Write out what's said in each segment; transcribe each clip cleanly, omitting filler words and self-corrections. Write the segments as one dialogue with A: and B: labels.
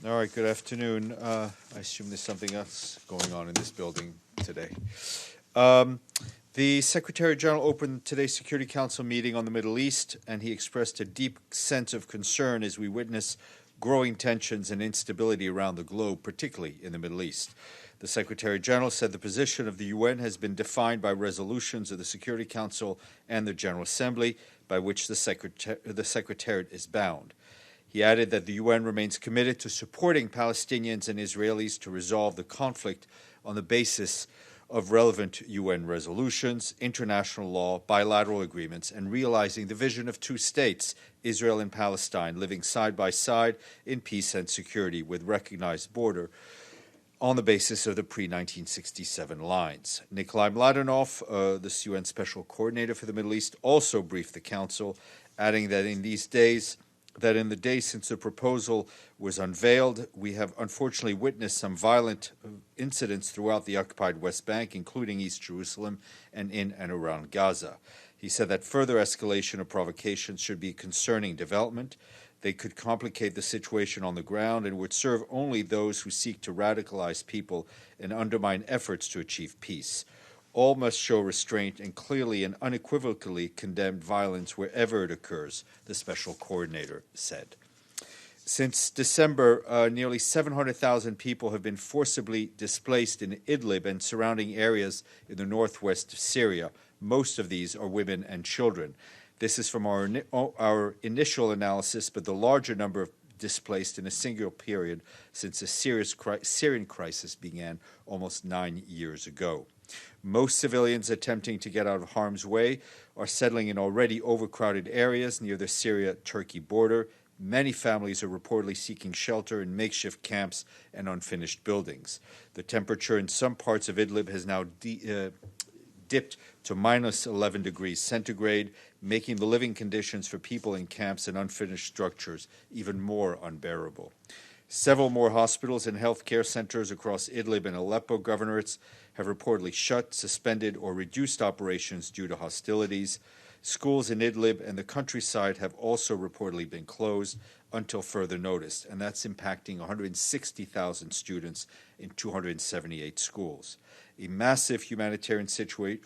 A: All right, good afternoon. I assume there's something else going on in this building today. The Secretary General opened today's Security Council meeting on the Middle East, and he expressed a deep sense of concern as we witness growing tensions and instability around the globe, particularly in the Middle East. The Secretary General said the position of the UN has been defined by resolutions of the Security Council and the General Assembly, by which the Secretariat is bound. He added that the UN remains committed to supporting Palestinians and Israelis to resolve the conflict on the basis of relevant UN resolutions, international law, bilateral agreements, and realizing the vision of two states, Israel and Palestine, living side by side in peace and security with recognized border on the basis of the pre-1967 lines. Nikolai Mladenov, the UN Special Coordinator for the Middle East, also briefed the Council, adding that in the days since the proposal was unveiled, we have unfortunately witnessed some violent incidents throughout the occupied West Bank, including East Jerusalem and in and around Gaza. He said that further escalation of provocations should be a concerning development. They could complicate the situation on the ground and would serve only those who seek to radicalize people and undermine efforts to achieve peace. All must show restraint and clearly and unequivocally condemn violence wherever it occurs, the Special Coordinator said. Since December, nearly 700,000 people have been forcibly displaced in Idlib and surrounding areas in the northwest of Syria. Most of these are women and children. This is from our initial analysis, but the larger number of displaced in a single period since the Syrian crisis began almost 9 years ago. Most civilians attempting to get out of harm's way are settling in already overcrowded areas near the Syria-Turkey border. Many families are reportedly seeking shelter in makeshift camps and unfinished buildings. The temperature in some parts of Idlib has now dipped to minus 11 degrees centigrade, making the living conditions for people in camps and unfinished structures even more unbearable. Several more hospitals and health care centers across Idlib and Aleppo governorates have reportedly shut, suspended, or reduced operations due to hostilities. Schools in Idlib and the countryside have also reportedly been closed until further notice, and that's impacting 160,000 students in 278 schools. A massive humanitarian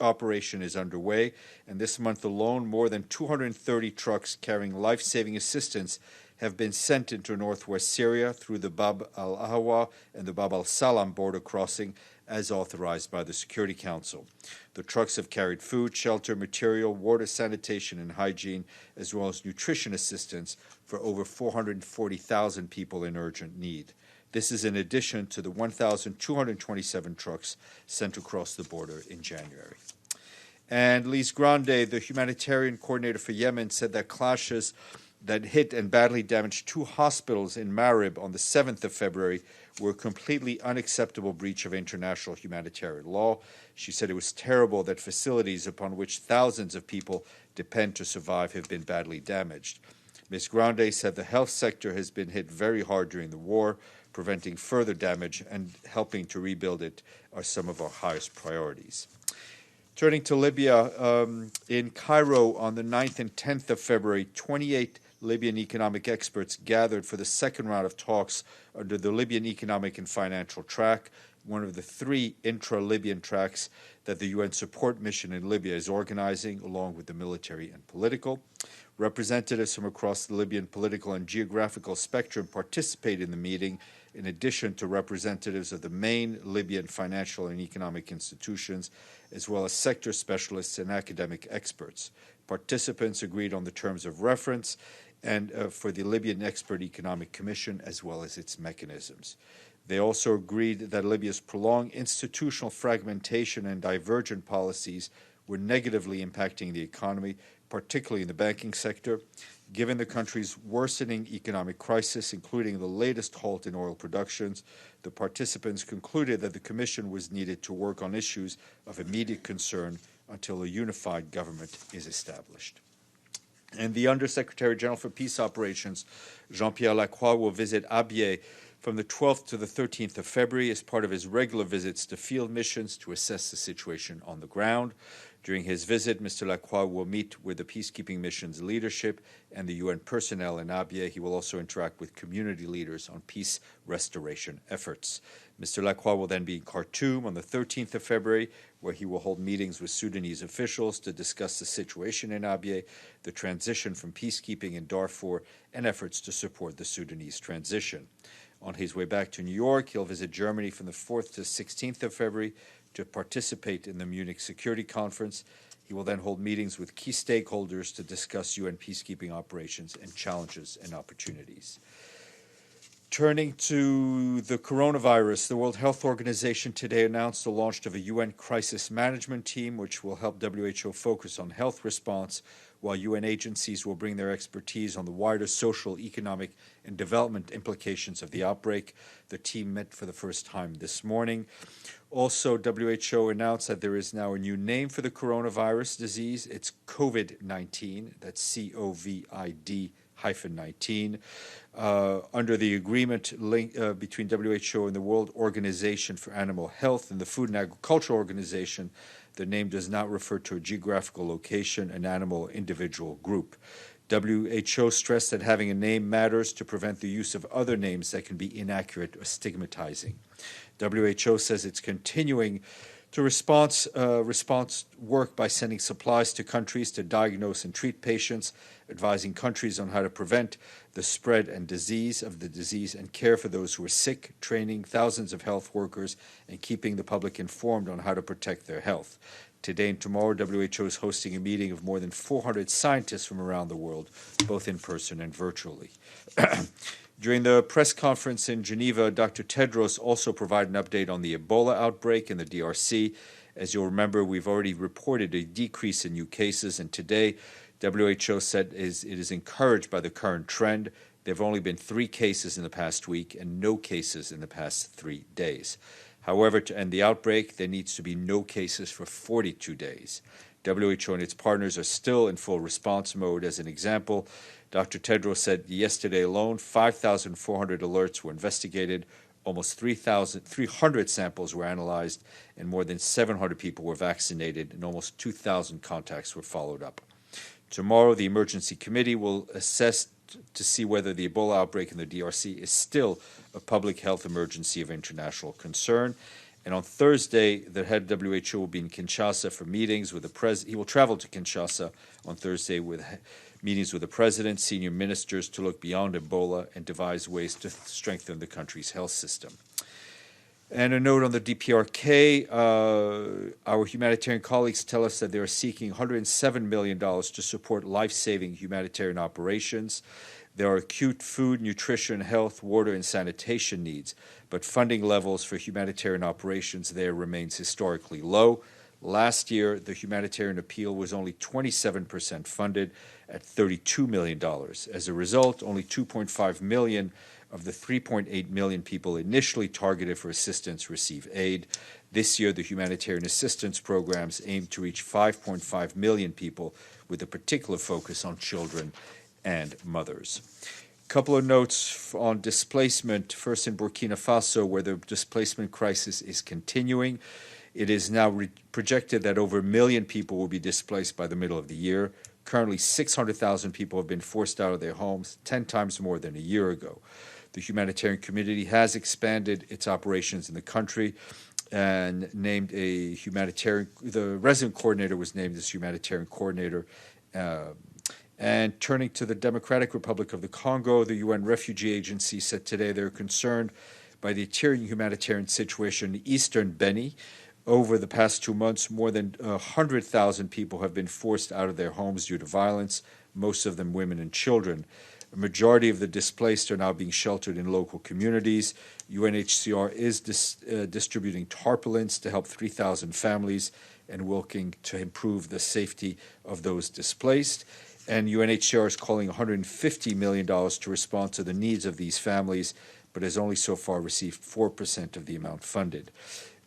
A: operation is underway, and this month alone, more than 230 trucks carrying life-saving assistance have been sent into northwest Syria through the Bab al-Ahwa and the Bab al-Salam border crossing as authorized by the Security Council. The trucks have carried food, shelter, material, water, sanitation, and hygiene, as well as nutrition assistance for over 440,000 people in urgent need. This is in addition to the 1,227 trucks sent across the border in January. And Lise Grande, the humanitarian coordinator for Yemen, said that clashes that hit and badly damaged 2 hospitals in Marib on the 7th of February were a completely unacceptable breach of international humanitarian law. She said it was terrible that facilities upon which thousands of people depend to survive have been badly damaged. Ms. Grande said the health sector has been hit very hard during the war. Preventing further damage and helping to rebuild it are some of our highest priorities. Turning to Libya, in Cairo on the 9th and 10th of February, 28 Libyan economic experts gathered for the second round of talks under the Libyan Economic and Financial Track, one of the 3 intra-Libyan tracks that the UN support mission in Libya is organizing, along with the military and political. Representatives from across the Libyan political and geographical spectrum participated in the meeting, in addition to representatives of the main Libyan financial and economic institutions, as well as sector specialists and academic experts. Participants agreed on the terms of reference and for the Libyan Expert Economic Commission, as well as its mechanisms. They also agreed that Libya's prolonged institutional fragmentation and divergent policies were negatively impacting the economy, particularly in the banking sector. Given the country's worsening economic crisis, including the latest halt in oil productions, the participants concluded that the Commission was needed to work on issues of immediate concern until a unified government is established. And the Undersecretary General for Peace Operations, Jean-Pierre Lacroix, will visit Abyei from the 12th to the 13th of February as part of his regular visits to field missions to assess the situation on the ground. During his visit, Mr. Lacroix will meet with the peacekeeping mission's leadership and the UN personnel in Abyei. He will also interact with community leaders on peace restoration efforts. Mr. Lacroix will then be in Khartoum on the 13th of February, where he will hold meetings with Sudanese officials to discuss the situation in Abyei, the transition from peacekeeping in Darfur, and efforts to support the Sudanese transition. On his way back to New York, he'll visit Germany from the 4th to 16th of February to participate in the Munich Security Conference. He will then hold meetings with key stakeholders to discuss UN peacekeeping operations and challenges and opportunities. Turning to the coronavirus, the World Health Organization today announced the launch of a UN crisis management team, which will help WHO focus on health response, while UN agencies will bring their expertise on the wider social, economic, and development implications of the outbreak. The team met for the first time this morning. Also, WHO announced that there is now a new name for the coronavirus disease. It's COVID-19. That's COVID-19. Under the agreement between WHO and the World Organization for Animal Health and the Food and Agriculture Organization, the name does not refer to a geographical location, an animal, or individual group. WHO stressed that having a name matters to prevent the use of other names that can be inaccurate or stigmatizing. WHO says it's continuing to response work by sending supplies to countries to diagnose and treat patients, advising countries on how to prevent the spread and disease of the disease and care for those who are sick, training thousands of health workers, and keeping the public informed on how to protect their health. Today and tomorrow, WHO is hosting a meeting of more than 400 scientists from around the world, both in person and virtually. During the press conference in Geneva, Dr. Tedros also provided an update on the Ebola outbreak in the DRC. As you'll remember, we've already reported a decrease in new cases, and today WHO said it is encouraged by the current trend. There have only been 3 cases in the past week and no cases in the past 3 days. However, to end the outbreak, there needs to be no cases for 42 days. WHO and its partners are still in full response mode. As an example, Dr. Tedros said yesterday alone, 5,400 alerts were investigated, almost 300 samples were analyzed, and more than 700 people were vaccinated, and almost 2,000 contacts were followed up. Tomorrow, the Emergency Committee will assess to see whether the Ebola outbreak in the DRC is still a public health emergency of international concern. And on Thursday, the head of WHO will be in Kinshasa for meetings with the president. He will travel to Kinshasa on Thursday with meetings with the president, senior ministers to look beyond Ebola and devise ways to strengthen the country's health system. And a note on the DPRK, our humanitarian colleagues tell us that they are seeking $107 million to support life-saving humanitarian operations. There are acute food, nutrition, health, water, and sanitation needs, but funding levels for humanitarian operations there remains historically low. Last year, the humanitarian appeal was only 27% funded at $32 million. As a result, only 2.5 million of the 3.8 million people initially targeted for assistance receive aid. This year, the humanitarian assistance programs aim to reach 5.5 million people, with a particular focus on children and mothers. A couple of notes on displacement. First, in Burkina Faso, where the displacement crisis is continuing. It is now projected that over 1 million people will be displaced by the middle of the year. Currently, 600,000 people have been forced out of their homes, 10 times more than a year ago. The humanitarian community has expanded its operations in the country and named a humanitarian. The resident coordinator was named as humanitarian coordinator. And turning to the Democratic Republic of the Congo, the UN Refugee Agency said today they're concerned by the tearing humanitarian situation in eastern Beni. Over the past 2 months, more than 100,000 people have been forced out of their homes due to violence, most of them women and children. A majority of the displaced are now being sheltered in local communities. UNHCR is distributing tarpaulins to help 3,000 families and working to improve the safety of those displaced. And UNHCR is calling $150 million to respond to the needs of these families, but has only so far received 4% of the amount funded.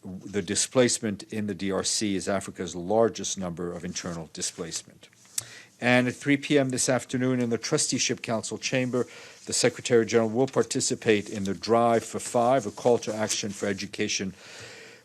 A: The displacement in the DRC is Africa's largest number of internal displacement. And at 3 p.m. this afternoon in the Trusteeship Council chamber, the Secretary General will participate in the Drive for 5, a call to action for education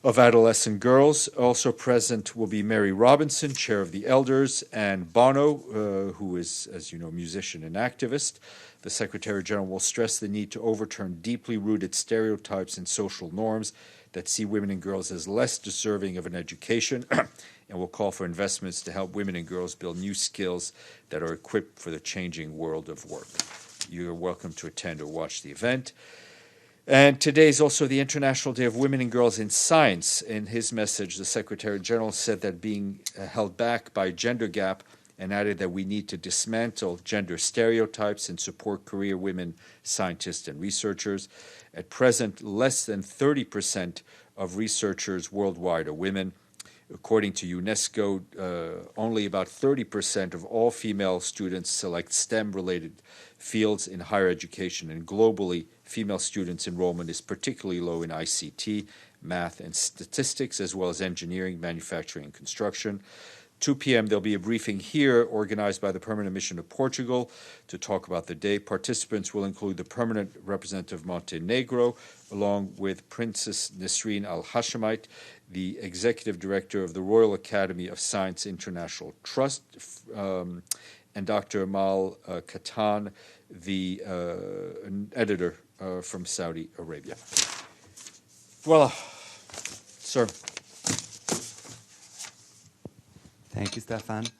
A: of adolescent girls. Also present will be Mary Robinson, chair of the elders, and Bono, who is, as you know, musician and activist. The Secretary General will stress the need to overturn deeply rooted stereotypes and social norms that see women and girls as less deserving of an education, and will call for investments to help women and girls build new skills that are equipped for the changing world of work. You're welcome to attend or watch the event. And today is also the International Day of Women and Girls in Science. In his message, the Secretary General said that being held back by a gender gap, and added that we need to dismantle gender stereotypes and support career women scientists and researchers. At present, less than 30% of researchers worldwide are women. According to UNESCO, only about 30% of all female students select STEM-related fields in higher education, and globally, female students' enrollment is particularly low in ICT, math, and statistics, as well as engineering, manufacturing, and construction. 2 p.m., there'll be a briefing here organized by the Permanent Mission of Portugal to talk about the day. Participants will include the permanent representative of Montenegro, along with Princess Nesrine Al-Hashemite, the executive director of the Royal Academy of Science International Trust, and Dr. Amal Katan, the editor from Saudi Arabia. Voila, sir.
B: Thank you, Stéphane.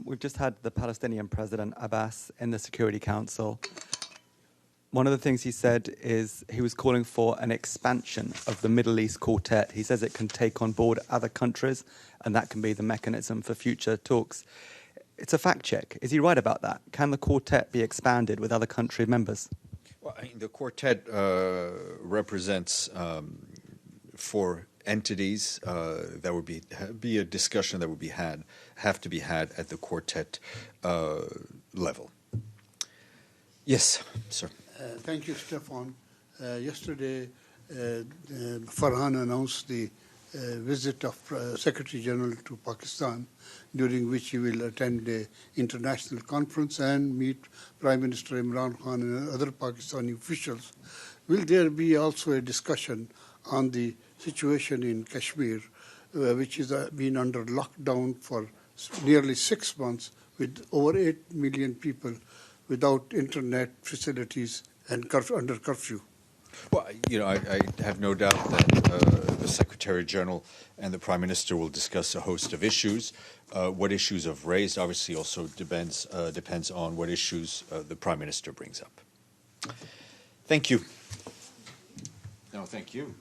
B: We've just had the Palestinian President Abbas in the Security Council. One of the things he said is he was calling for an expansion of the Middle East Quartet. He says it can take on board other countries, and that can be the mechanism for future talks. It's a fact check. Is he right about that? Can the quartet be expanded with other country members?
A: Well, I mean, the quartet represents 4 entities. That would be a discussion that would have to be had at the quartet level. Yes, sir.
C: Thank you, Stéphane. Yesterday, Farhan announced the visit of Secretary General to Pakistan, during which he will attend the international conference and meet Prime Minister Imran Khan and other Pakistani officials. Will there be also a discussion on the situation in Kashmir, which has been under lockdown for nearly 6 months, with over 8 million people without internet facilities and under curfew?
A: Well, you know, I have no doubt that the Secretary General and the Prime Minister will discuss a host of issues. What issues have raised obviously also depends on what issues the Prime Minister brings up. Thank you. No, thank you.